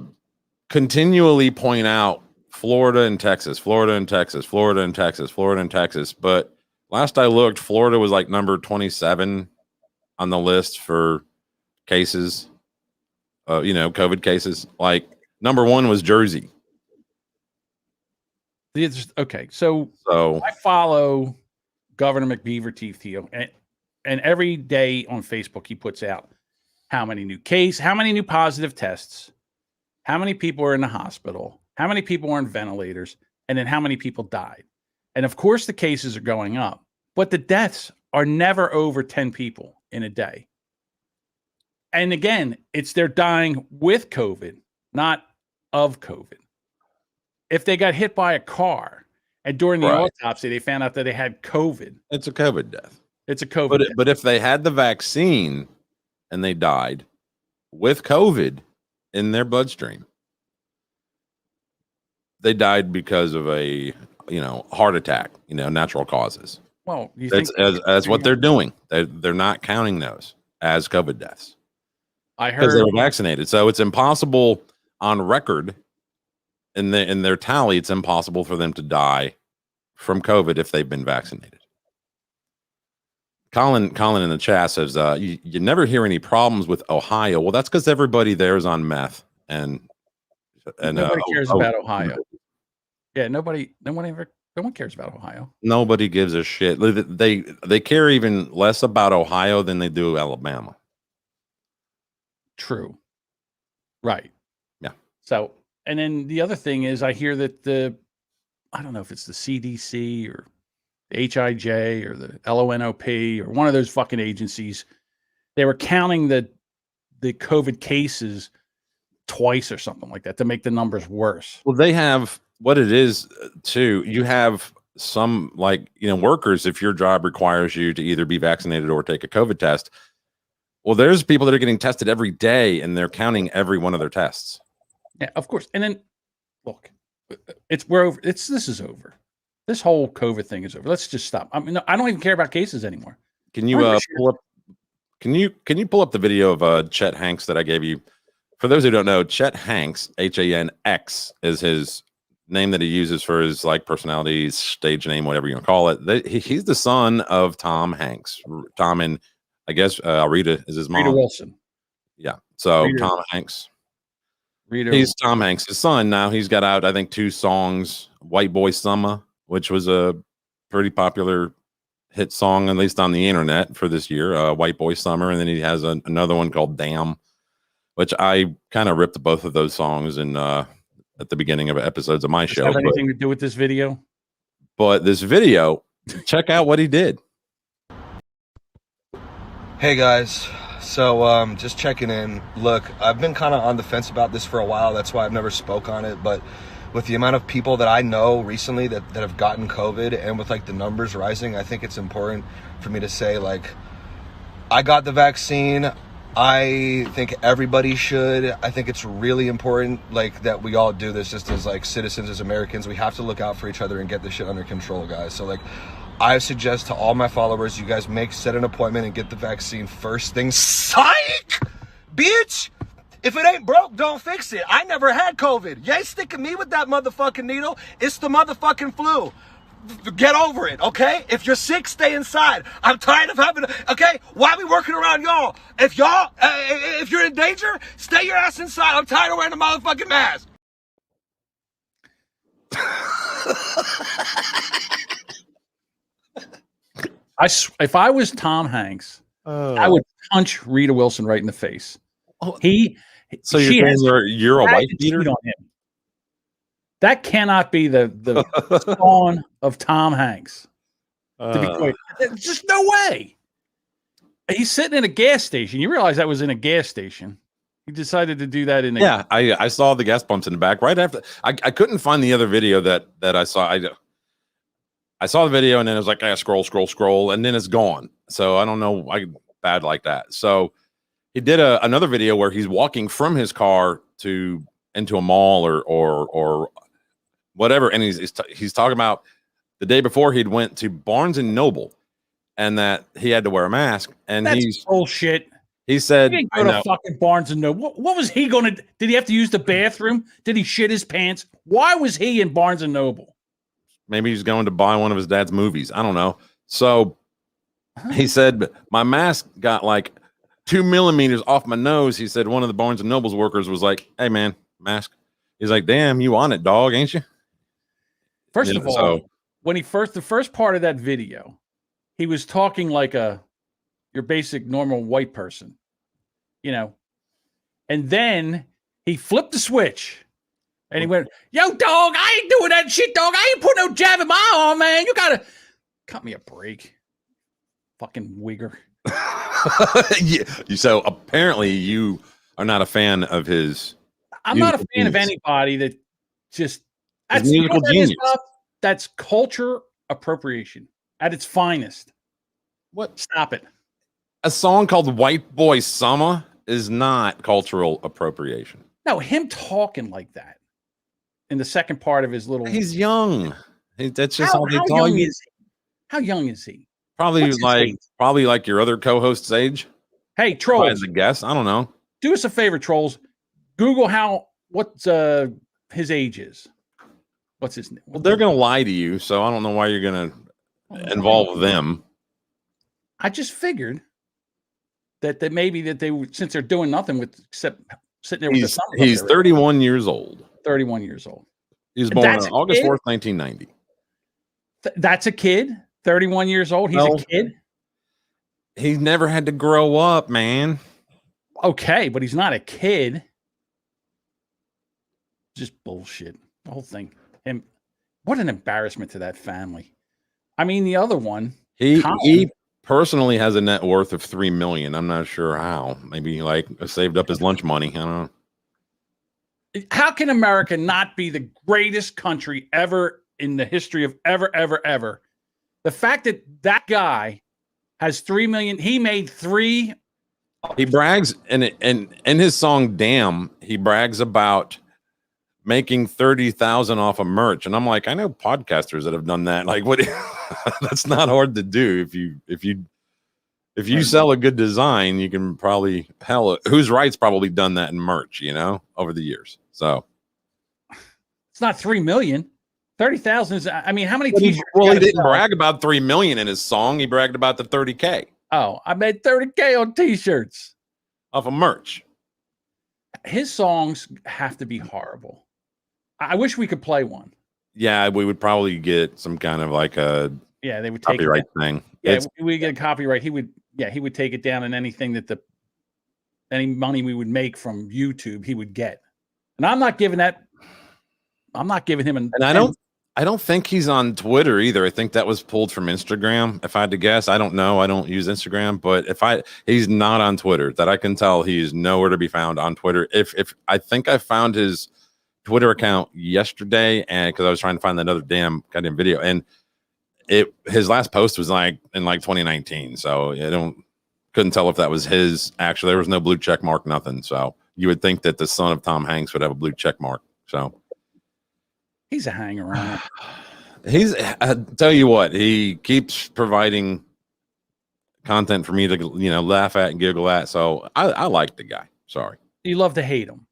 Continually point out Florida and Texas, Florida and Texas, Florida and Texas, Florida and Texas. But last I looked, Florida was like number 27 on the list for cases, COVID cases. Like number 1 was Jersey. Okay, so I follow Governor McBeaver Teeth, and every day on Facebook he puts out how many new positive tests, how many people are in the hospital, how many people are in ventilators, and then how many people died. And of course the cases are going up, but the deaths are never over 10 people in a day. And again, they're dying with COVID, not of COVID. If they got hit by a car and during the autopsy, they found out that they had COVID. It's a COVID death. It's a COVID death. But if they had the vaccine and they died with COVID in their bloodstream, they died because of a, heart attack, natural causes. Well, that's what they're doing. They're not counting those as COVID deaths. I heard because they were vaccinated. So it's impossible on record in their tally. It's impossible for them to die from COVID if they've been vaccinated. Colin in the chat says, you never hear any problems with Ohio. Well, that's because everybody there is on meth and nobody cares about Ohio. Yeah, no one cares about Ohio. Nobody gives a shit. They care even less about Ohio than they do Alabama. True. Right. Yeah. So, and then the other thing is I hear that I don't know if it's the CDC or the HIJ or the LONOP or one of those fucking agencies, they were counting the COVID cases twice or something like that to make the numbers worse. Well, they have what it is too. You have some workers, if your job requires you to either be vaccinated or take a COVID test. Well, there's people that are getting tested every day and they're counting every one of their tests. Yeah, of course. And then look, we're over. This is over. This whole COVID thing is over. Let's just stop. I mean, I don't even care about cases anymore. Can you pull up? Can you pull up the video of Chet Hanks that I gave you? For those who don't know, Chet Hanks, HANX, is his name that he uses for his personality, stage name, whatever you want to call it. He's the son of Tom Hanks. Tom and I guess Rita is his mom. Rita Wilson. Yeah. So Rita. Tom Hanks. He's Tom Hanks' son. Now he's got out, I think, 2 songs, White Boy Summer, which was a pretty popular hit song, at least on the internet for this year, White Boy Summer. And then he has another one called Damn, which I kind of ripped both of those songs in at the beginning of episodes of my show. Have anything to do with this video? But this video, check out what he did. Hey guys, so just checking in. Look, I've been kind of on the fence about this for a while. That's why I've never spoke on it. But with the amount of people that I know recently that have gotten COVID, and with the numbers rising, I think it's important for me to say, I got the vaccine. I think everybody should. I think it's really important that we all do this just as citizens, as Americans. We have to look out for each other and get this shit under control, guys. So I suggest to all my followers, you guys set an appointment and get the vaccine first thing. Psych! Bitch! If it ain't broke, don't fix it. I never had COVID. You ain't sticking me with that motherfucking needle. It's the motherfucking flu. Get over it, okay? If you're sick, stay inside. I'm tired of having, okay? Why are we working around y'all? If you're in danger, stay your ass inside. I'm tired of wearing a motherfucking mask. If I was Tom Hanks, I would punch Rita Wilson right in the face. So you're saying you're a wife beater on him? That cannot be the spawn of Tom Hanks. To be quite, there's just no way. He's sitting in a gas station. You realize that was in a gas station. He decided to do that in a Yeah, I saw the gas pumps in the back right after. I couldn't find the other video that I saw. I saw the video and then it was scroll, and then it's gone. So I don't know. Bad like that. So he did another video where he's walking from his car into a mall or whatever, and he's talking about the day before he'd went to Barnes and Noble, and that he had to wear a mask. And that's bullshit. He said, he didn't go to fucking Barnes and Noble. What was he going to? Did he have to use the bathroom? Did he shit his pants? Why was he in Barnes and Noble? Maybe he's going to buy one of his dad's movies. I don't know. So he said, my mask got 2 millimeters off my nose. He said one of the Barnes and Noble's workers was like, hey, man, mask. He's like, damn, you on it, dog, ain't you? First of all, when the first part of that video, he was talking like your basic normal white person, and then he flipped the switch and he went, yo, dog, I ain't doing that shit, dog. I ain't putting no jab in my arm, man. You got to cut me a break. Fucking wigger. Yeah. So apparently you are not a fan of his. I'm not a fan of anybody that just that's musical genius. That's culture appropriation at its finest. What? Stop it. A song called White Boy Summer is not cultural appropriation. No, him talking like that in the second part of his little. He's young. That's just all they how call young you. Is he? How young is he? Probably like your other co-host's age. Hey, trolls. As a guess, I don't know. Do us a favor, trolls. Google what his age is. What's his name? Well, they're gonna lie to you, so I don't know why you're gonna involve them. I just figured that maybe that they would, since they're doing nothing with except sitting there with the summers. He's 31 years old. 31 years old. He was born on That's a August kid? 4th, 1990. That's a kid. 31 years old. He's No. a kid. He's never had to grow up, man. Okay, but he's not a kid. Just bullshit. The whole thing. And what an embarrassment to that family. I mean, the other one. He personally has a net worth of $3 million. I'm not sure how. Maybe like saved up his lunch money. I don't know. How can America not be the greatest country ever in the history of ever? The fact that that guy has 3 million, he made 3. He brags and in his song "Damn," he brags about making 30,000 off of merch, and I'm like, I know podcasters that have done that. Like, what? That's not hard to do. If you sell a good design, you can probably Who's Right's probably done that in merch, over the years. So it's not 3 million. 30,000 is. I mean, how many t-shirts? Well, he didn't brag about 3 million in his song. He bragged about the 30K. Oh, I made 30K on t-shirts off of merch. His songs have to be horrible. I wish we could play one. Yeah, we would probably get some kind of like a they would take copyright thing. Yeah, we get a copyright. He would take it down, and anything that any money we would make from YouTube, he would get. And I'm not giving him I don't think he's on Twitter either. I think that was pulled from Instagram. If I had to guess, I don't know. I don't use Instagram, but he's not on Twitter. That I can tell. He's nowhere to be found on Twitter. If I think I found his Twitter account yesterday, and because I was trying to find that other goddamn video, and his last post was like in 2019. So I couldn't tell if that was his. Actually, there was no blue check mark, nothing. So you would think that the son of Tom Hanks would have a blue check mark. So he's a hanger-on. I tell you what, he keeps providing content for me to laugh at and giggle at. So I like the guy. Sorry. You love to hate him.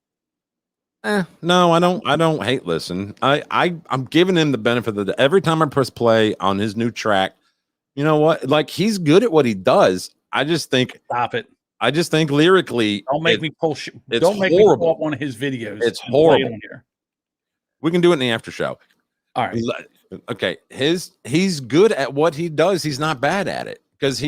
No, I don't hate listen. I'm giving him the benefit of every time I press play on his new track, you know what? Like, he's good at what he does. I just think stop it. I just think lyrically, don't make me pull don't make me pull up one of his videos. It's horrible. We can do it in the after show. All right. Okay. He's good at what he does. He's not bad at it because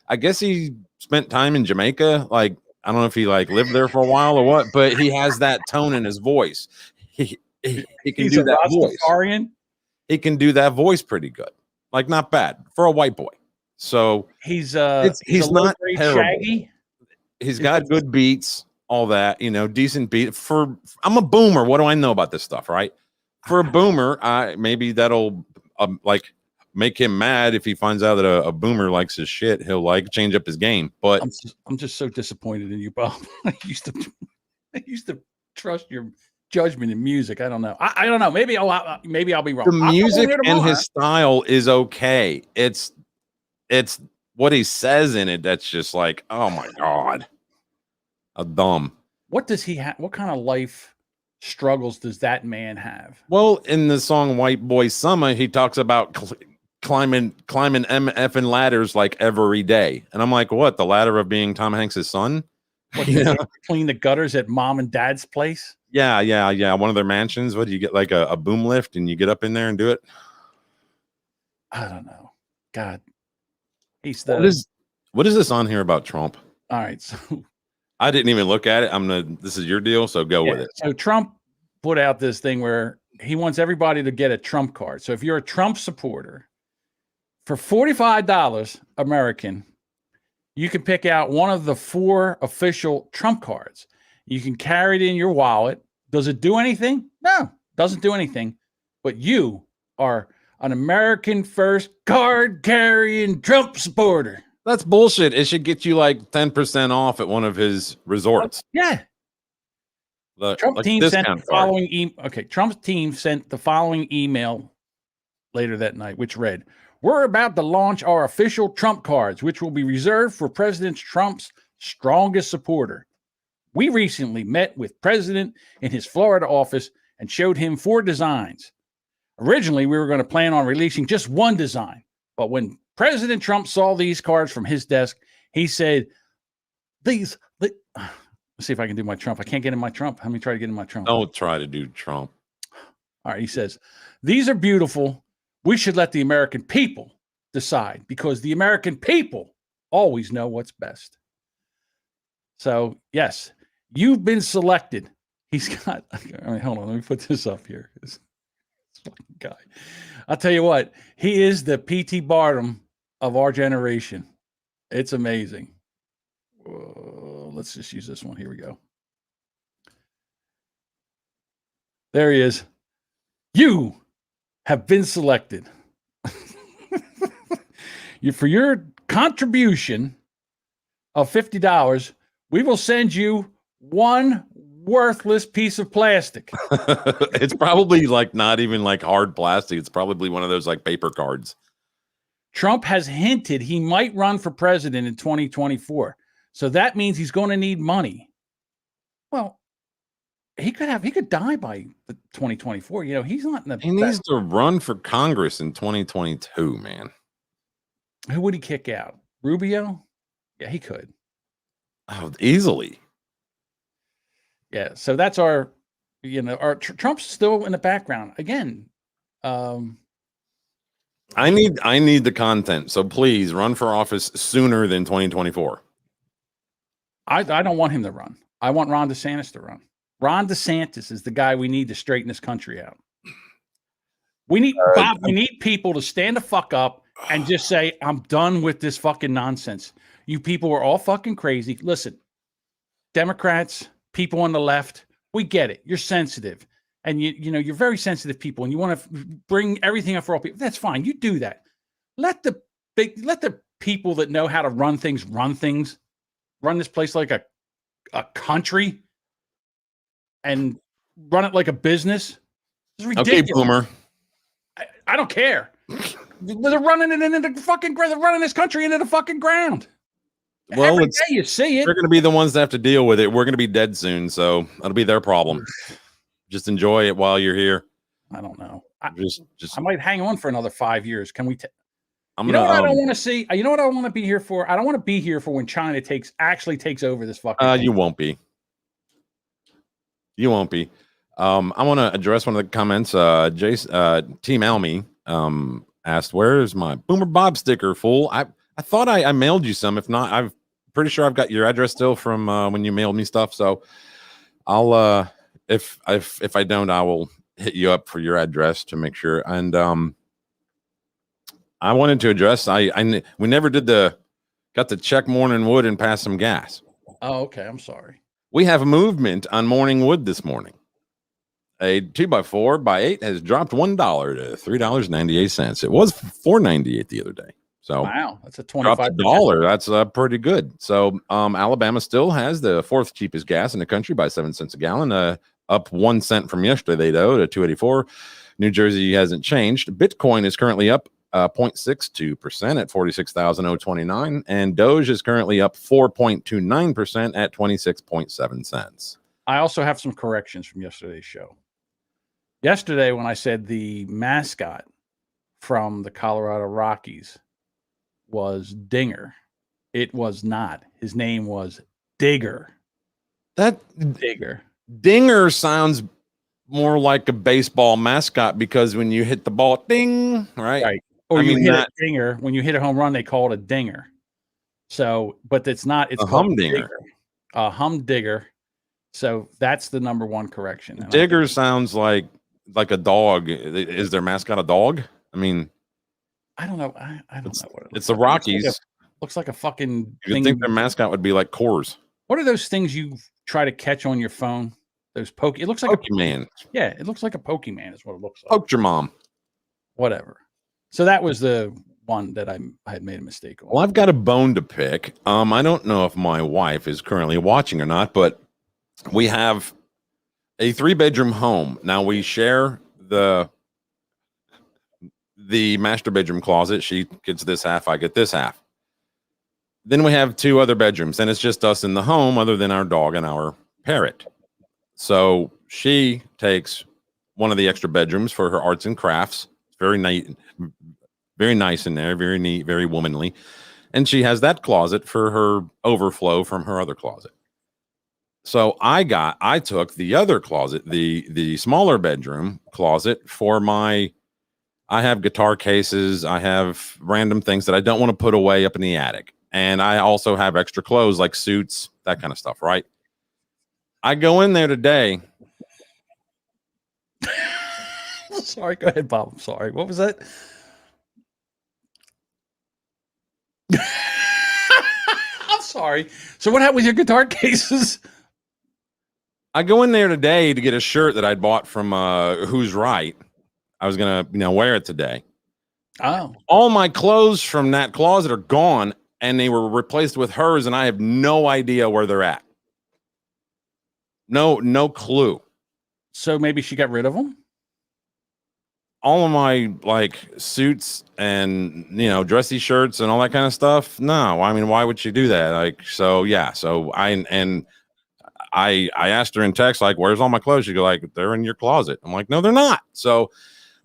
I guess he spent time in Jamaica. Like, I don't know if he lived there for a while or what, but he has that tone in his voice. He can do that Rastafarian. voice. He can do that voice pretty good. Like, not bad for a white boy. So he's not terrible. Shaggy. He's got good beats, all that, decent beat. I'm a boomer. What do I know about this stuff, right? For a boomer, maybe that'll make him mad if he finds out that a boomer likes his shit. He'll change up his game. But I'm just so disappointed in you, Bob. I used to trust your judgment in music. I don't know. I don't know. Maybe I'll be wrong. The music and his style is okay. It's what he says in it that's just like, oh my God, a dumb. What does he have? What kind of life struggles does that man have? Well, in the song "White Boy Summer," he talks about climbing MF and ladders like every day, and I'm like, what? The ladder of being Tom Hanks's son? Clean the gutters at mom and dad's place? Yeah. One of their mansions. What do you get? Like a boom lift, and you get up in there and do it? I don't know. God. What is this on here about Trump? All right, so I didn't even look at it. This is your deal, so go with it. So Trump put out this thing where he wants everybody to get a Trump card. So if you're a Trump supporter, for $45 American, you can pick out one of the 4 official Trump cards. You can carry it in your wallet. Does it do anything? No, doesn't do anything. But you are an American first card carrying Trump supporter. That's bullshit. It should get you 10% off at one of his resorts. Yeah. Trump team sent the following Trump's team sent the following email later that night, which read, "We're about to launch our official Trump cards, which will be reserved for President Trump's strongest supporter. We recently met with President in his Florida office and showed him 4 designs. Originally, we were going to plan on releasing just one design, But when President Trump saw these cards from his desk, he said, let's see if I can do my Trump. I can't get in my Trump. Let me try to get in my Trump. Don't try to do Trump. All right. He says, these are beautiful. We should let the American people decide because the American people always know what's best. So, yes, you've been selected. He's got, hold on, let me put this up here. This fucking guy. I'll tell you what, he is the P.T. Barnum of our generation. It's amazing. Let's just use this one. Here we go. There he is. You have been selected. For your contribution of $50, we will send you one worthless piece of plastic. It's probably like not even like hard plastic. It's probably one of those like paper cards. Trump has hinted he might run for president in 2024. So that means he's going to need money. Well, he could die by 2024. You know, he's not in the He needs to run for Congress in 2022, man. Who would he kick out? Rubio? Yeah, he could. Oh, easily. Yeah, so that's our Trump's still in the background. Again, I need the content. So please run for office sooner than 2024. I don't want him to run. I want Ron DeSantis to run. Ron DeSantis is the guy we need to straighten this country out. We need Bob, we need people to stand the fuck up and just say, I'm done with this fucking nonsense. You people are all fucking crazy. Listen, Democrats, people on the left, we get it. You're sensitive. And you're very sensitive people and you want to bring everything up for all people. That's fine. You do that. Let the people that know how to run things, run this place like a country and run it like a business. It's ridiculous. Okay, Boomer. I don't care. They're running it into the fucking ground. They're running this country into the fucking ground. Well, every day you see it. They're going to be the ones that have to deal with it. We're going to be dead soon, so that'll be their problem. Just enjoy it while you're here. I don't know. I might hang on for another 5 years. Can we? What I don't want to see. You know what I want to be here for? I don't want to be here for when China actually takes over this fucking. You won't be. You won't be. I want to address one of the comments. Team Almy asked, "Where's my Boomer Bob sticker, fool?" I thought I mailed you some. If not, I'm pretty sure I've got your address still from when you mailed me stuff. So I'll if I don't, I will hit you up for your address to make sure. And I wanted to address. We never did got to check Morning Wood and pass some gas. Oh, okay. I'm sorry. We have a movement on Morning Wood this morning. A 2x4x8 has dropped $1 to $3.98. It was $4.98 the other day. So wow, that's a $25. That's pretty good. So Alabama still has the fourth cheapest gas in the country by 7 cents a gallon, up 1 cent from yesterday though to 284. New Jersey hasn't changed. Bitcoin is currently up 0.62% at 46,029, and Doge is currently up 4.29% at 26.7 cents. I also have some corrections from yesterday's show. Yesterday, when I said the mascot from the Colorado Rockies was Dinger, it was not. His name was Digger. Dinger sounds more like a baseball mascot because when you hit the ball, ding, right? Or you hit a dinger. When you hit a home run, they call it a dinger. So, but it's not. It's a called humdinger. A humdinger. So that's the number one correction. And Digger sounds like a dog. Is their mascot a dog? I mean, I don't know. I don't know what it's the Rockies. Looks like a fucking. You'd think their mascot would be like Coors. What are those things you try to catch on your phone? Those It looks like Pokemon. Yeah, it looks like a Pokemon is what it looks like. Poked your mom. Whatever. So that was the one that I had made a mistake on. Well, I've got a bone to pick. I don't know if my wife is currently watching or not, but we have a 3-bedroom home. Now we share the master bedroom closet. She gets this half, I get this half. Then we have 2 other bedrooms, and it's just us in the home other than our dog and our parrot. So she takes one of the extra bedrooms for her arts and crafts. It's very nice in there, very neat, very womanly. And she has that closet for her overflow from her other closet. So I took the other closet, the smaller bedroom closet for I have guitar cases, I have random things that I don't want to put away up in the attic. And I also have extra clothes like suits, that kind of stuff, right? I go in there today. Sorry, go ahead, Bob. I'm sorry. What was that? I'm sorry. So what happened with your guitar cases? I go in there today to get a shirt that I'd bought from Who's Right. I was gonna, wear it today. Oh, All my clothes from that closet are gone, and they were replaced with hers, and I have no idea where they're at. No clue. so maybe she got rid of them. All of my like suits and dressy shirts and all that kind of stuff. No, I mean, why would she do that? Like, so yeah. So I asked her in text, like, where's all my clothes? She go like, they're in your closet. I'm like, no, they're not. So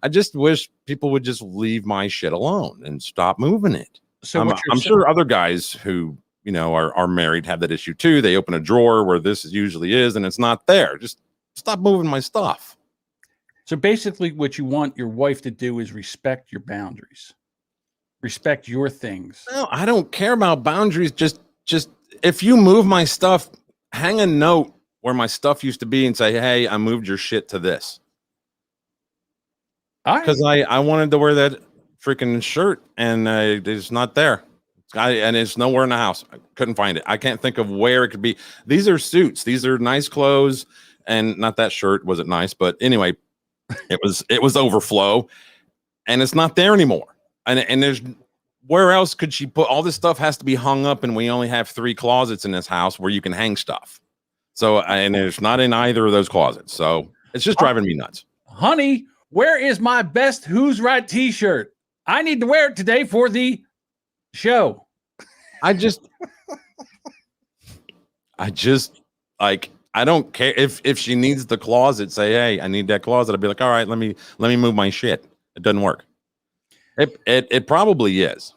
I just wish people would just leave my shit alone and stop moving it. So I'm sure other guys who are married have that issue too. They open a drawer where this usually is and it's not there. Just stop moving my stuff. So basically, what you want your wife to do is respect your boundaries, respect your things. No, I don't care about boundaries. Just if you move my stuff, hang a note where my stuff used to be and say, hey, I moved your shit to this. Because I wanted to wear that freaking shirt and it's not there. And it's nowhere in the house. I couldn't find it. I can't think of where it could be. These are suits. These are nice clothes. And not that shirt wasn't nice, but anyway, it was overflow, and it's not there anymore. And there's where else could she put all this stuff? Has to be hung up, and we only have 3 closets in this house where you can hang stuff. So and it's not in either of those closets. So it's just driving me nuts. Honey, where is my best Who's Right t-shirt? I need to wear it today for the show. I just like, I don't care if she needs the closet, say, hey, I need that closet. I'd be like, all right, let me move my shit. It doesn't work. It probably is.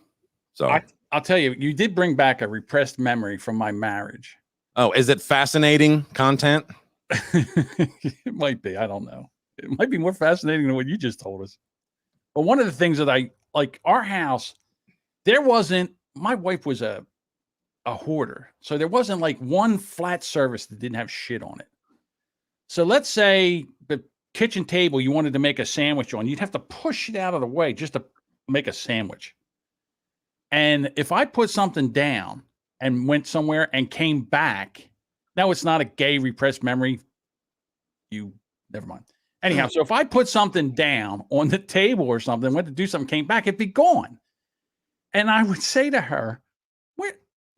So I'll tell you, you did bring back a repressed memory from my marriage. Oh, is it fascinating content? It might be. I don't know. It might be more fascinating than what you just told us. But one of the things that I like, our house, my wife was a hoarder. So there wasn't like one flat surface that didn't have shit on it. So let's say the kitchen table you wanted to make a sandwich on, you'd have to push it out of the way just to make a sandwich. And if I put something down and went somewhere and came back, now it's not a gay repressed memory. Never mind. Anyhow, so if I put something down on the table or something, went to do something, came back, it'd be gone. And I would say to her,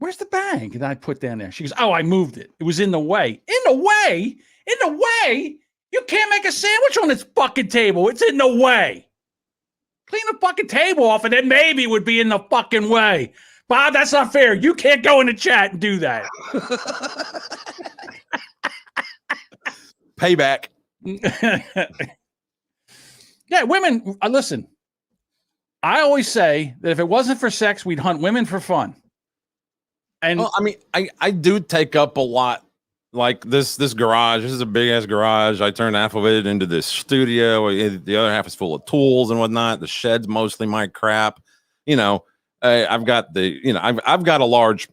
where's the bag that I put down there? She goes, oh, I moved it. It was in the way. In the way? In the way? You can't make a sandwich on this fucking table. It's in the way. Clean the fucking table off and then maybe it would be in the fucking way. Bob, that's not fair. You can't go in the chat and do that. Payback. Yeah, women, listen. I always say that if it wasn't for sex, we'd hunt women for fun. And well, I mean, I do take up a lot. Like this garage. This is a big ass garage. I turned half of it into this studio. The other half is full of tools and whatnot. The shed's mostly my crap. I've got I've got a large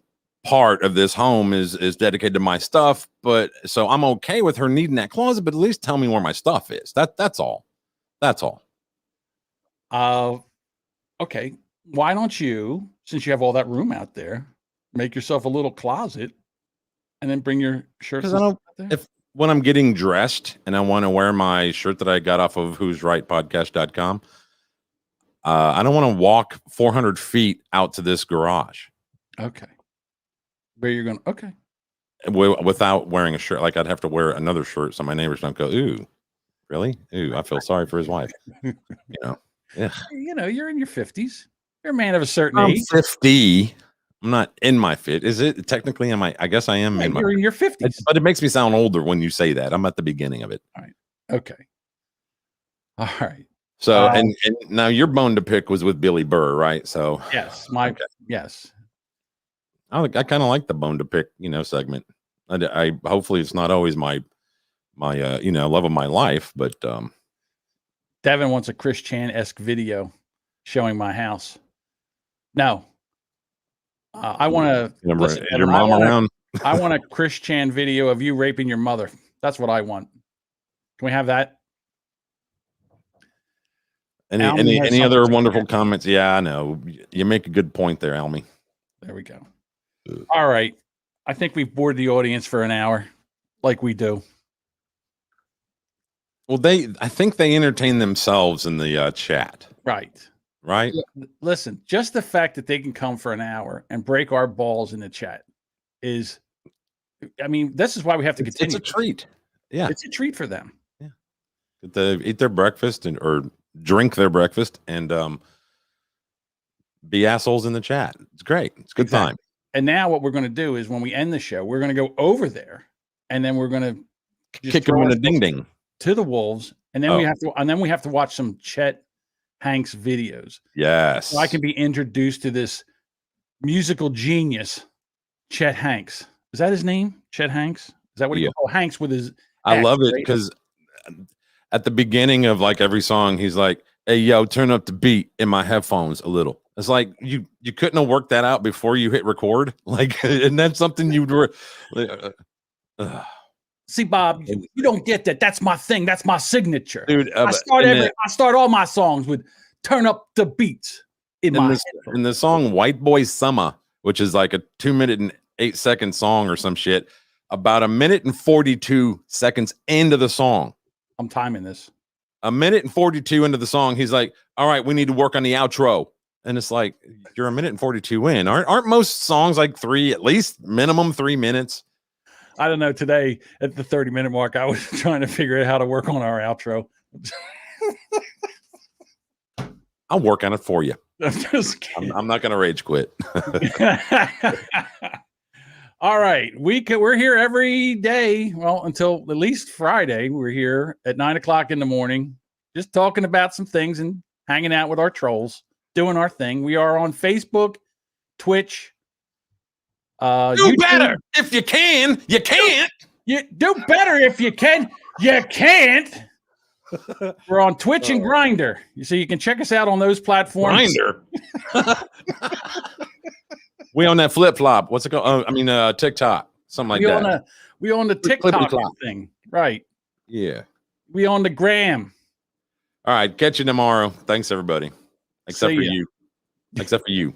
part of this home is dedicated to my stuff. But so I'm okay with her needing that closet. But at least tell me where my stuff is. That's all. That's all. Okay. Why don't you, since you have all that room out there, make yourself a little closet and then bring your shirts? If when I'm getting dressed and I want to wear my shirt that I got off of who's right podcast.com, I don't want to walk 400 feet out to this garage. Okay. Where you're going? Okay. Without wearing a shirt. Like I'd have to wear another shirt so my neighbors don't go, ooh, really? Ooh, I feel sorry for his wife. Yeah. You're in your 50s. You're a man of a certain I'm age. 50. I'm not in my fit. Is it technically? I guess I am. You're in your 50s. But it makes me sound older when you say that. I'm at the beginning of it. All right. Okay. All right. So and now your bone to pick was with Billy Burr, right? So Yes, yes. I kind of like the bone to pick, segment. I hopefully it's not always my love of my life, but Devin wants a Chris Chan-esque video showing my house. No, I want to. is your mom around? I want a Chris Chan video of you raping your mother. That's what I want. Can we have that? Any other wonderful comments? Yeah, I know. You make a good point there, Almy. There we go. All right. I think we've bored the audience for an hour, like we do. Well, I think they entertain themselves in the chat. Right. Listen, just the fact that they can come for an hour and break our balls in the chat is, I mean, this is why we have to continue. It's a treat. Yeah. It's a treat for them. Yeah. Get to eat their breakfast or drink their breakfast and be assholes in the chat. It's great. It's a good time. And now what we're going to do is when we end the show, we're going to go over there and then we're going to kick them in a ding ding to the wolves. And then we have to watch some Chet Hanks videos. Yes. So I can be introduced to this musical genius, Chet Hanks. Is that his name? Chet Hanks? Is that what he called Hanks with his I love it because at the beginning of like every song, he's like, "Hey, yo, turn up the beat in my headphones a little." It's like you couldn't have worked that out before you hit record. Like, and that's something you were. See, Bob, you don't get that. That's my thing. That's my signature, dude. I start all my songs with "Turn up the beats" in the song "White Boy Summer," which is like a 2 minute and 8 second song or some shit. About 1 minute and 42 seconds into the song, I'm timing this. 1 minute and 42 into the song, he's like, "All right, we need to work on the outro." And it's like, you're 1 minute and 42 in. Aren't most songs like at least minimum 3 minutes? I don't know. Today at the 30-minute mark, I was trying to figure out how to work on our outro. I'll work on it for you. I'm just kidding. I'm not going to rage quit. All right. We're here every day. Well, until at least Friday. We're here at 9 o'clock in the morning, just talking about some things and hanging out with our trolls, doing our thing. We are on Facebook, Twitch. Do YouTube. Better if you can. You can't. You do better if you can. You can't. We're on Twitch and Grindr, so you can check us out on those platforms. Grindr. We on that flip flop. What's it called? TikTok, something like that. We on the TikTok thing, right? Yeah. We on the gram. All right, catch you tomorrow. Thanks, everybody. Except for you.